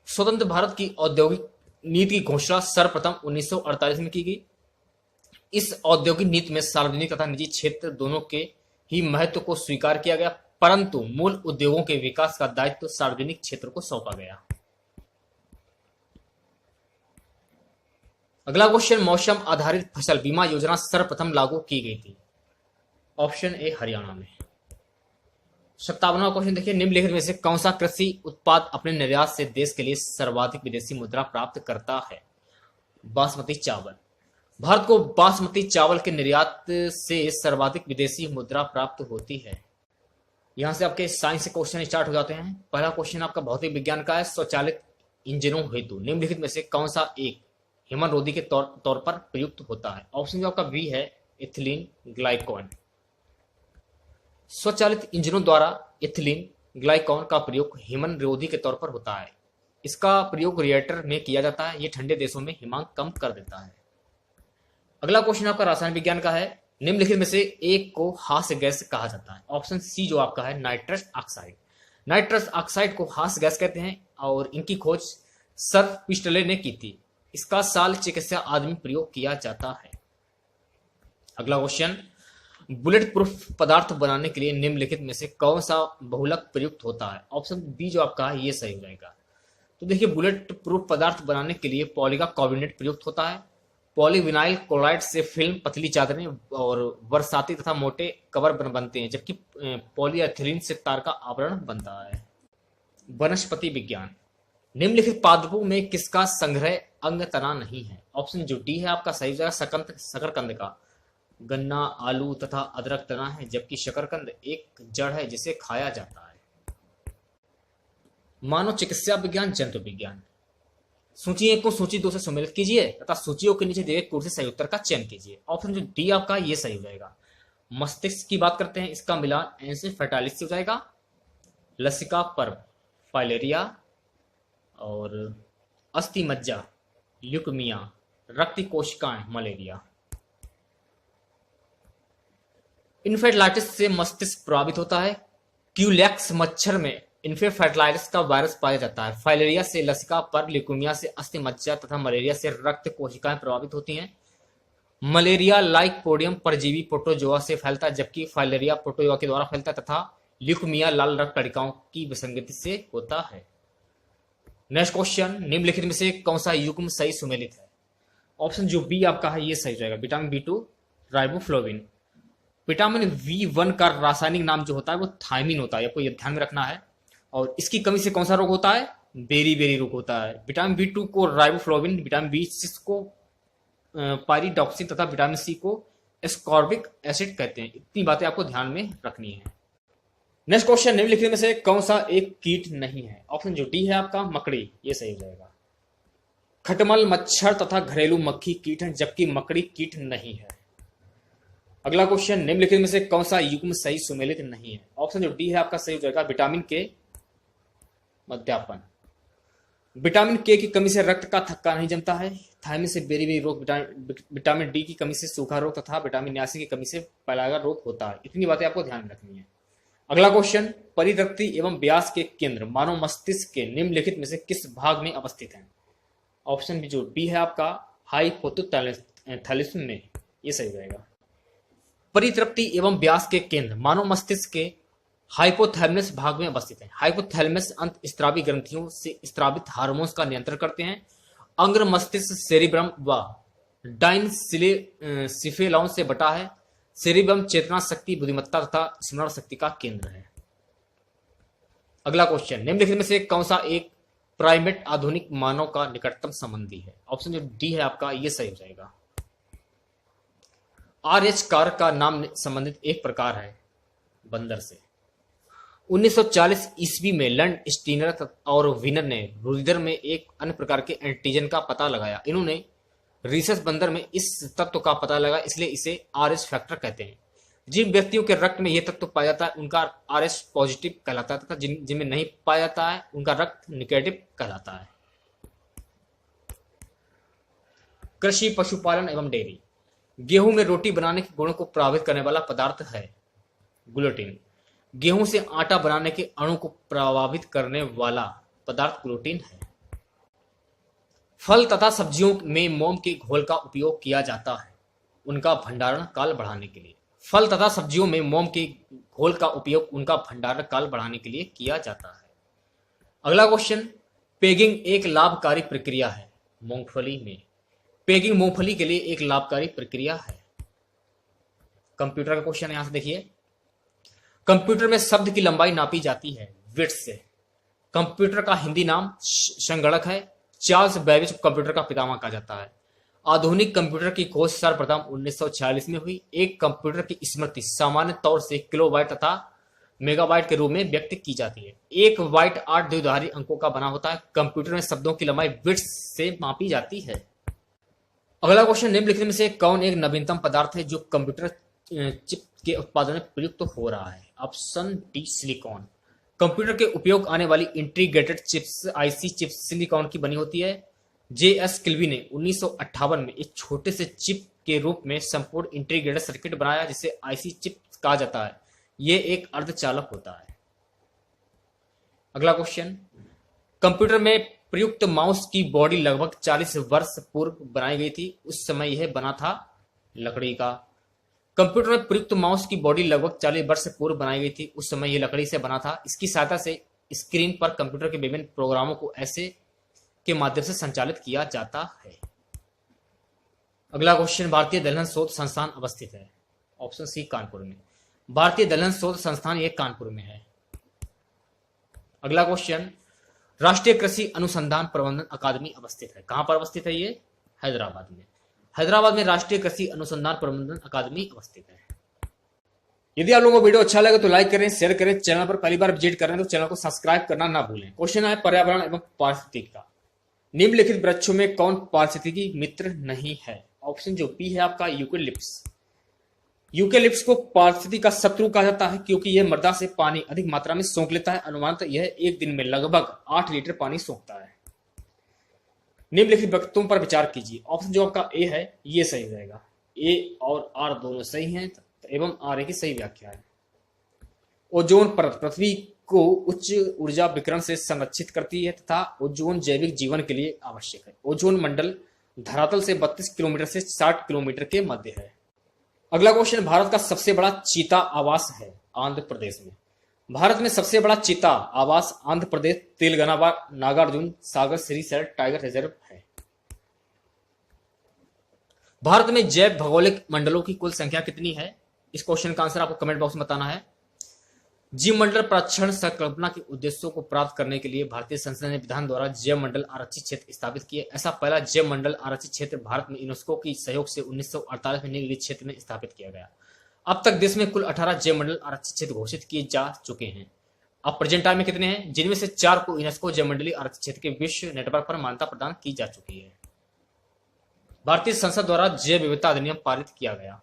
स्वतंत्र भारत की औद्योगिक नीति की घोषणा सर्वप्रथम 1948 में की गई। इस औद्योगिक नीति में सार्वजनिक तथा निजी क्षेत्र दोनों के ही महत्व को स्वीकार किया गया, परंतु मूल उद्योगों के विकास का दायित्व सार्वजनिक क्षेत्र को सौंपा गया। अगला क्वेश्चन, मौसम आधारित फसल बीमा योजना सर्वप्रथम लागू की गई थी। ऑप्शन ए, हरियाणा में। 57वां क्वेश्चन देखिए, निम्नलिखित में से कौन सा कृषि उत्पाद अपने निर्यात से देश के लिए सर्वाधिक विदेशी मुद्रा प्राप्त करता है। बासमती चावल। भारत को बासमती चावल के निर्यात से सर्वाधिक विदेशी मुद्रा प्राप्त होती है। यहां से आपके साइंस के क्वेश्चन स्टार्ट हो जाते हैं। पहला क्वेश्चन आपका भौतिक विज्ञान का है, स्वचालित इंजनों हेतु निम्नलिखित में से कौन सा एक हिमन रोधी के तौर पर प्रयुक्त होता है। ऑप्शन जो आपका बी है, इथिलीन ग्लाइकॉन। स्वचालित इंजनों द्वारा इथिलीन ग्लाइकॉन का प्रयोग हिमन रोधी के तौर पर होता है। इसका प्रयोग रिएक्टर में किया जाता है। ये ठंडे देशों में हिमांक कम कर देता है। अगला क्वेश्चन आपका रसायन विज्ञान का है, निम्नलिखित में से एक को हास्य गैस कहा जाता है। ऑप्शन सी जो आपका है, नाइट्रस ऑक्साइड। नाइट्रस ऑक्साइड को हास्य गैस कहते हैं और इनकी खोज सर पिस्टले ने की थी। इसका साल चिकित्सा आदि में प्रयोग किया जाता है। अगला क्वेश्चन, बुलेट प्रूफ पदार्थ बनाने के लिए निम्नलिखित में से कौन सा बहुलक प्रयुक्त होता है। ऑप्शन बी जो आपका है ये सही हो जाएगा। तो देखिए, बुलेट प्रूफ पदार्थ बनाने के लिए पॉली का कार्बोनेट प्रयुक्त होता है। पॉलीविनाइल क्लोराइड से फिल्म, पतली चादरें और बरसाती तथा मोटे कवर बनते हैं, जबकि पॉलीएथिलीन से तार का आवरण बनता है। वनस्पति विज्ञान। निम्नलिखित पादपों में किसका संग्रह अंग तना नहीं है। ऑप्शन जो डी है आपका सही जगह, शकरकंद का। गन्ना, आलू तथा अदरक तना है, जबकि शकरकंद एक जड़ है जिसे खाया जाता है। मानव चिकित्सा विज्ञान, जंतु विज्ञान। सूची 1 को सूची 2 से सम्मिलित कीजिए तथा सूचियों के नीचे दिए गए कोड से सही उत्तर का चयन कीजिए। ऑप्शन जो डी आपका ये सही हो जाएगा। मस्तिष्क की बात करते हैं, इसका मिलान एंसेफेलाइटिस से हो जाएगा। लसिका पर्व, फाइलेरिया और अस्थि मज्जा, ल्यूकेमिया, रक्त कोशिकाएं, मलेरिया। इन्फेलाइटिस से मस्तिष्क प्रभावित होता है। क्यूलेक्स मच्छर में इन्फेलाइटिस का वायरस पाया जाता है। फाइलेरिया से लसिका पर्व, ल्यूकेमिया से अस्थि मज्जा तथा मलेरिया से रक्त कोशिकाएं प्रभावित होती हैं। मलेरिया लाइकोपोडियम परजीवी प्रोटोजोआ से फैलता है, जबकि फाइलेरिया प्रोटोजोआ के द्वारा फैलता है तथा ल्यूकेमिया लाल रक्त कणिकाओं की विसंगति से होता है। नेक्स्ट क्वेश्चन, निम्नलिखित में से कौन सा युग्म सही सुमेलित है? ऑप्शन जो बी आपका है ये सही जाएगा, vitamin B 2 riboflavin. Vitamin V1 का रासायनिक नाम जो होता है वो थायमिन होता है, आपको ये ध्यान में रखना है। और इसकी कमी से कौन सा रोग होता है? बेरी रोग होता है। विटामिन B2 को राइबोफ्लोविन, विटामिन B6 को पायरिडॉक्सिन तथा विटामिन सी को एस्कॉर्बिक एसिड कहते हैं। इतनी बातें आपको ध्यान में रखनी है। नेक्स्ट क्वेश्चन, निम्नलिखित में से कौन सा एक कीट नहीं है? ऑप्शन जो डी है आपका मकड़ी, ये सही हो जाएगा। खटमल मच्छर तथा घरेलू मक्खी कीट है, जबकि मकड़ी कीट नहीं है। अगला क्वेश्चन, निम्नलिखित में से कौन सा युग्म सही सुमेलित नहीं है? ऑप्शन जो डी है आपका सही हो जाएगा, विटामिन के मद्यापन। विटामिन के की कमी से रक्त का थक्का नहीं जमता है। थायमिन से बेरी रोग, विटामिन डी की कमी से सूखा रोग तथा विटामिन न्यासी की कमी से पलागा रोग होता है। इतनी बातें आपको ध्यान में रखनी है। अगला क्वेश्चन, परिरक्ति एवं व्यास के केंद्र मानव मस्तिष्क के निम्नलिखित में से किस भाग में अवस्थित हैं? ऑप्शन जो बी है आपका हाइपोथैलेमस में, ये सही रहेगा। परितृप्ति एवं व्यास के केंद्र मानव मस्तिष्क के हाइपोथैलेमस भाग में अवस्थित है। हाइपोथैलेमस अंतःस्रावी ग्रंथियों से स्रावित हार्मोन्स का नियंत्रण करते हैं। अंग्र मस्तिष्क सेरिब्रम व डाइनसिफेलॉन से बटा है। सेरिब्रम चेतना शक्ति, बुद्धिमत्ता तथा स्मरण शक्ति का केंद्र है। अगला क्वेश्चन, निम्नलिखित में से कौन सा एक प्राइमेट आधुनिक मानव का निकटतम संबंधी है? ऑप्शन जो डी है आपका ये सही हो जाएगा। आर्यच कारक का नाम संबंधित एक प्रकार है बंदर से। 1940 ईस्वी में लैंड स्टीनर और विनर ने रुधिर में एक अन्य प्रकार के एंटीजन का पता लगाया। इन्होंने रीसस बंदर में इस तत्व का पता लगा, इसलिए इसे आरएस फैक्टर कहते हैं। जिन व्यक्तियों के रक्त में यह तत्व पाया जाता है उनका आरएस पॉजिटिव कहलाता है तथा जिनमें नहीं पाया जाता है उनका रक्त निगेटिव कहलाता है। कृषि, पशुपालन एवं डेयरी। गेहूं में रोटी बनाने के गुणों को प्रभावित करने वाला पदार्थ है ग्लूटीन। गेहूं से आटा बनाने के अणु को प्रभावित करने वाला पदार्थ ग्लूटीन है। फल तथा सब्जियों में मोम के घोल का उपयोग किया जाता है उनका भंडारण काल बढ़ाने के लिए। फल तथा सब्जियों में मोम के घोल का उपयोग उनका भंडारण काल बढ़ाने के लिए किया जाता है। अगला क्वेश्चन, पेगिंग एक लाभकारी प्रक्रिया है मूंगफली में। पेगिंग मूंगफली के लिए एक लाभकारी प्रक्रिया है। कंप्यूटर का क्वेश्चन यहां से देखिए। कंप्यूटर में शब्द की लंबाई नापी जाती है बिट्स से। कंप्यूटर का हिंदी नाम संगणक है। चार्ल्स बेबेज कंप्यूटर का पितामह कहा जाता है। आधुनिक कंप्यूटर की खोज सर्वप्रथम 1946 में हुई। एक कंप्यूटर की स्मृति सामान्य तौर से किलोबाइट तथा मेगाबाइट के रूप में व्यक्त की जाती है। एक बाइट 8 द्विआधारी अंकों का बना होता है। कंप्यूटर में शब्दों की लंबाई बिट्स से मापी जाती है। अगला क्वेश्चन, निम्नलिखित में से कौन एक नवीनतम पदार्थ है जो कंप्यूटर चिप के उत्पादन में प्रयुक्त हो रहा है? Option D silicon. कंप्यूटर के उपयोग आने वाली integrated chips IC chips silicon की बनी होती है। जेएस किल्वी ने 1958 में एक छोटे से चिप के रूप में संपूर्ण इंटीग्रेटेड सर्किट बनाया जिसे आईसी चिप कहा जाता है। यह एक अर्धचालक होता है। अगला क्वेश्चन, कंप्यूटर में प्रयुक्त माउस की बॉडी लगभग 40 वर्ष पूर्व बनाई गई थी। उस समय यह बना था लकड़ी का। कंप्यूटर में प्रयुक्त माउस की बॉडी लगभग 40 वर्ष पूर्व बनाई गई थी। उस समय यह लकड़ी से बना था। इसकी सहायता से स्क्रीन पर कंप्यूटर के विभिन्न प्रोग्रामों को ऐसे के माध्यम से संचालित किया जाता है। अगला क्वेश्चन, भारतीय दलहन शोध संस्थान अवस्थित है। ऑप्शन सी कानपुर में। भारतीय दलहन शोध संस्थान ये कानपुर में है। अगला क्वेश्चन, राष्ट्रीय कृषि अनुसंधान प्रबंधन अकादमी अवस्थित है। कहां पर अवस्थित है? ये हैदराबाद में। हैदराबाद में राष्ट्रीय कृषि अनुसंधान प्रबंधन अकादमी अवस्थित है। यदि आप लोगों को वीडियो अच्छा लगे तो लाइक करें, शेयर करें। चैनल पर पहली बार विजिट कर रहे हैं तो चैनल को सब्सक्राइब करना ना भूलें। क्वेश्चन है पर्यावरण एवं पारिस्थितिकी का। निम्नलिखित वृक्षों में कौन पारिस्थितिकी मित्र नहीं है? ऑप्शन जो बी है आपका यूकेलिप्टस। यूकेलिप्टस को पारिस्थितिकी का शत्रु कहा जाता है क्योंकि यह मृदा से पानी अधिक मात्रा में सोख लेता है। अनुमानतः यह एक दिन में लगभग 8 लीटर पानी सोखता है। निम्नलिखित वक्तव्यों पर विचार कीजिए। ऑप्शन जो आपका ए है ये सही रहेगा। ए और आर दोनों सही हैं एवं आर की सही व्याख्या है। ओजोन परत पृथ्वी को उच्च ऊर्जा विकिरण से संरक्षित करती है तथा ओजोन जैविक जीवन के लिए आवश्यक है। ओजोन मंडल धरातल से 32 किलोमीटर से 60 किलोमीटर के मध्य है। अगला क्वेश्चन, भारत का सबसे बड़ा चीता आवास है आंध्र प्रदेश में। भारत में सबसे बड़ा चीता आवास आंध्र प्रदेश तेलंगाना नागार्जुन सागर श्रीशैल टाइगर रिजर्व है। भारत में जैव भौगोलिक मंडलों की कुल संख्या कितनी है? इस क्वेश्चन का आंसर आपको कमेंट बॉक्स में बताना है। जीव मंडल प्रशिक्षण संकल्पना के उद्देश्यों को प्राप्त करने के लिए भारतीय संसद ने विधान द्वारा जैव मंडल आरक्षित क्षेत्र स्थापित किए। ऐसा पहला जैव मंडल आरक्षित क्षेत्र भारत में यूनेस्को के सहयोग से 1948 में नीलगिरी क्षेत्र में स्थापित किया गया। अब तक देश में कुल 18 जैव मंडल आरक्षित क्षेत्र घोषित किए जा चुके हैं। अब प्रेजेंट टाइम में कितने हैं? जिनमें से 4 को यूनेस्को जैव मंडलीय आरक्षित क्षेत्र के विश्व नेटवर्क पर मान्यता प्रदान की जा चुकी है। भारतीय संसद द्वारा जैव विविधता अधिनियम पारित किया गया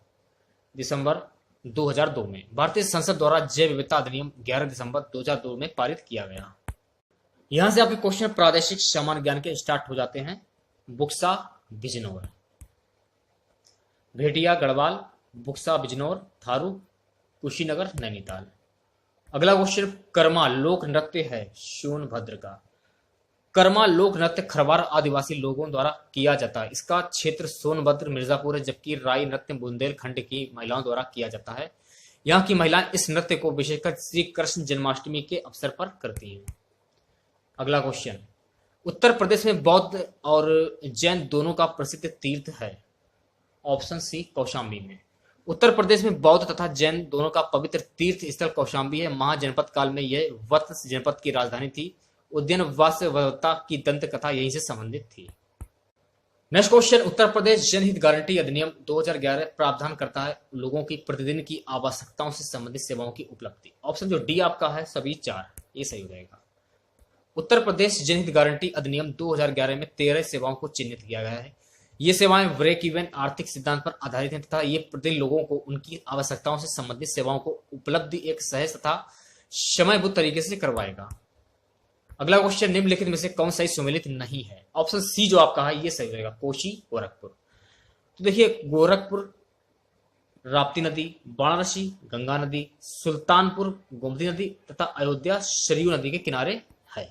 दिसंबर 2002 में। भारतीय संसद द्वारा जैव विविधता अधिनियम 11 दिसंबर 2002 में पारित किया गया। यहां से आपके क्वेश्चन प्रादेशिक सामान्य ज्ञान के स्टार्ट हो जाते हैं। बुक्सा बिजनौर, भेटिया गढ़वाल, बुक्सा बिजनौर थारू, कुशीनगर नैनीताल। अगला क्वेश्चन कर्मा लोक नृत्य है सोनभद्र का। कर्मा लोक नृत्य खरवार आदिवासी लोगों द्वारा किया जाता है। इसका क्षेत्र सोनभद्र मिर्जापुर है, जबकि राई नृत्य बुंदेलखंड की महिलाओं द्वारा किया जाता है। यहाँ की महिलाएं इस नृत्य को विशेषकर श्री कृष्ण जन्माष्टमी के अवसर पर करती हैं। अगला क्वेश्चन, उत्तर प्रदेश में बौद्ध और जैन दोनों का प्रसिद्ध तीर्थ है। ऑप्शन सी कौशाम्बी में। उत्तर प्रदेश में बौद्ध तथा जैन दोनों का पवित्र तीर्थ स्थल कौशाम्बी है। महाजनपद काल में यह वत्स जनपद की राजधानी थी। उद्यान वास्तवता की दंत कथा यहीं से संबंधित थी। नेक्स्ट क्वेश्चन, उत्तर प्रदेश जनहित गारंटी अधिनियम 2011 प्रावधान करता है लोगों की प्रतिदिन की आवश्यकताओं से संबंधित सेवाओं की उपलब्धि। ऑप्शन जो डी आपका है सभी 4, ये सही हो जाएगा। उत्तर प्रदेश जनहित गारंटी अधिनियम 2011 में 13 सेवाओं को चिन्हित किया गया है। ये सेवाएं ब्रेक इवन आर्थिक सिद्धांत पर आधारित हैं तथा ये प्रतिदिन लोगों को उनकी आवश्यकताओं से संबंधित सेवाओं को उपलब्धि एक सहज तथा समयबद्ध तरीके से करवाएगा। अगला क्वेश्चन, निम्नलिखित में से कौन सा सम्मिलित नहीं है? ऑप्शन सी जो आपका है ये सही रहेगा, कोशी गोरखपुर। तो देखिए गोरखपुर राप्ती नदी, वाराणसी गंगा नदी, सुल्तानपुर गोमती नदी तथा अयोध्या सरयू नदी के किनारे है।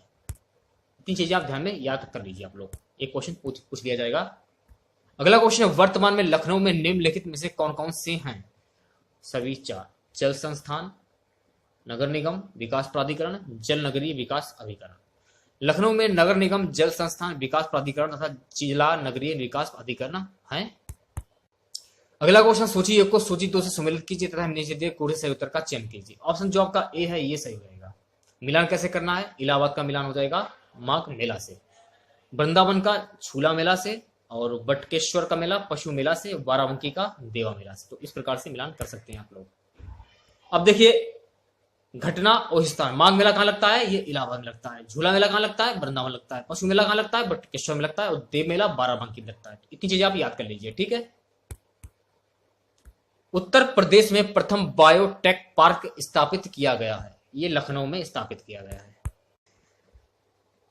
इतनी चीजें आप ध्यान में याद कर लीजिए आप लोग, एक क्वेश्चन पूछ लिया जाएगा। अगला क्वेश्चन, वर्तमान में लखनऊ में निम्नलिखित में से कौन कौन से हैं? सभी 4, जल संस्थान, नगर निगम विकास प्राधिकरण, जल नगरीय विकास अभिकरण। लखनऊ में नगर निगम, जल संस्थान, विकास प्राधिकरण तथा जिला नगरीय विकास अधिकरण है। अगला क्वेश्चन, सूची 1 को सूची 2 से सम्मिलित कीजिए तथा नीचे दिए कूड़े सही उत्तर का चयन कीजिए। ऑप्शन जो आपका ए है ये सही रहेगा। मिलान कैसे करना है? इलाहाबाद का मिलान हो जाएगा माघ मेला से, वृंदावन का झूला मेला से, और बटकेश्वर का मेला पशु मेला से, बाराबंकी का देवा मेला से। तो इस प्रकार से मिलान कर सकते हैं आप लोग। अब देखिए घटना और स्थान, माघ मेला कहां लगता है? ये इलाहाबाद में लगता है। झूला मेला कहां लगता है? वृंदावन लगता है। पशु मेला कहां लगता है? बटकेश्वर में लगता है। और देव मेला बाराबंकी में लगता है। इतनी चीजें आप याद कर लीजिए, ठीक है। उत्तर प्रदेश में प्रथम बायोटेक पार्क स्थापित किया गया है, ये लखनऊ में स्थापित किया गया है।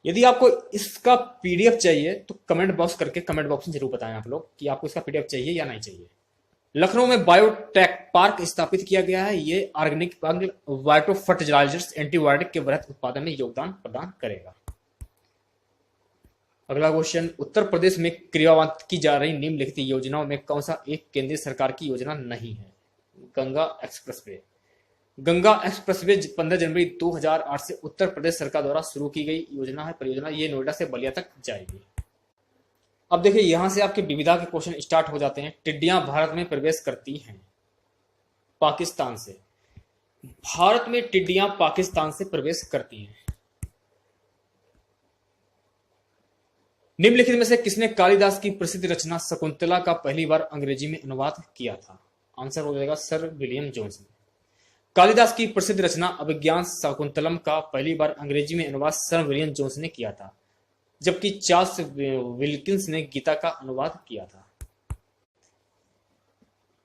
यदि आपको इसका पीडीएफ चाहिए तो कमेंट बॉक्स करके कमेंट बॉक्स में जरूर बताएं आप लोग कि आपको इसका पीडीएफ चाहिए या नहीं चाहिए। लखनऊ में बायोटेक पार्क स्थापित किया गया है। ये ऑर्गेनिक वाइटो फर्टिलाइजर्स एंटीबायोटिक के वृहत उत्पादन में योगदान प्रदान करेगा। अगला क्वेश्चन, उत्तर प्रदेश में क्रियान्वित की जा रही निम्नलिखित योजनाओं में कौन सा एक केंद्रीय सरकार की योजना नहीं है? गंगा एक्सप्रेसवे। गंगा एक्सप्रेसवे 15 जनवरी 2008 से उत्तर प्रदेश सरकार द्वारा शुरू की गई योजना है, परियोजना। ये नोएडा से बलिया तक जाएगी। अब देखिए यहां से आपके विविधा के क्वेश्चन स्टार्ट हो जाते हैं। टिड्डियां भारत में प्रवेश करती हैं पाकिस्तान से। भारत में टिड्डियां पाकिस्तान से प्रवेश करती हैं। निम्नलिखित में से किसने कालिदास की प्रसिद्ध रचना शकुंतला का पहली बार अंग्रेजी में अनुवाद किया था? आंसर हो जाएगा सर विलियम जोन्स ने। कालिदास की प्रसिद्ध रचना अभिज्ञान शाकुंतलम का पहली बार अंग्रेजी में अनुवाद सर विलियम जोन्स ने किया था, जबकि चार्ल्स विल्किंस ने गीता का अनुवाद किया था।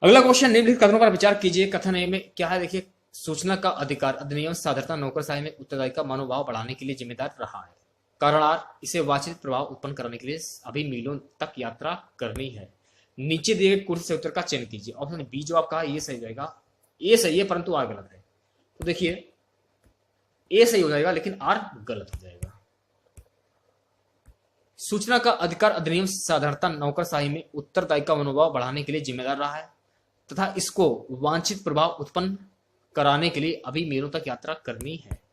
अगला क्वेश्चन, निम्नलिखित कथनों पर विचार कीजिए। कथन ए में क्या है? देखिए, सूचना का अधिकार अधिनियम साधारणतः नौकरशाही में उत्तरदायी का मनोभाव बढ़ाने के लिए जिम्मेदार रहा है। कारण आर, इसे वांछित प्रभाव उत्पन्न करने के लिए अभी मीलों तक यात्रा करनी है। नीचे दिए गए कुछ से उत्तर का चयन कीजिए। ऑप्शन बी जो आपका ये सही रहेगा। ए सही है परंतु आर गलत है। तो देखिए ए सही हो जाएगा लेकिन आर गलत हो जाएगा। सूचना का अधिकार अधिनियम साधारणतः नौकरशाही में उत्तरदायी का मनोभाव बढ़ाने के लिए जिम्मेदार रहा है तथा इसको वांछित प्रभाव उत्पन्न कराने के लिए अभी मीलों तक यात्रा करनी है।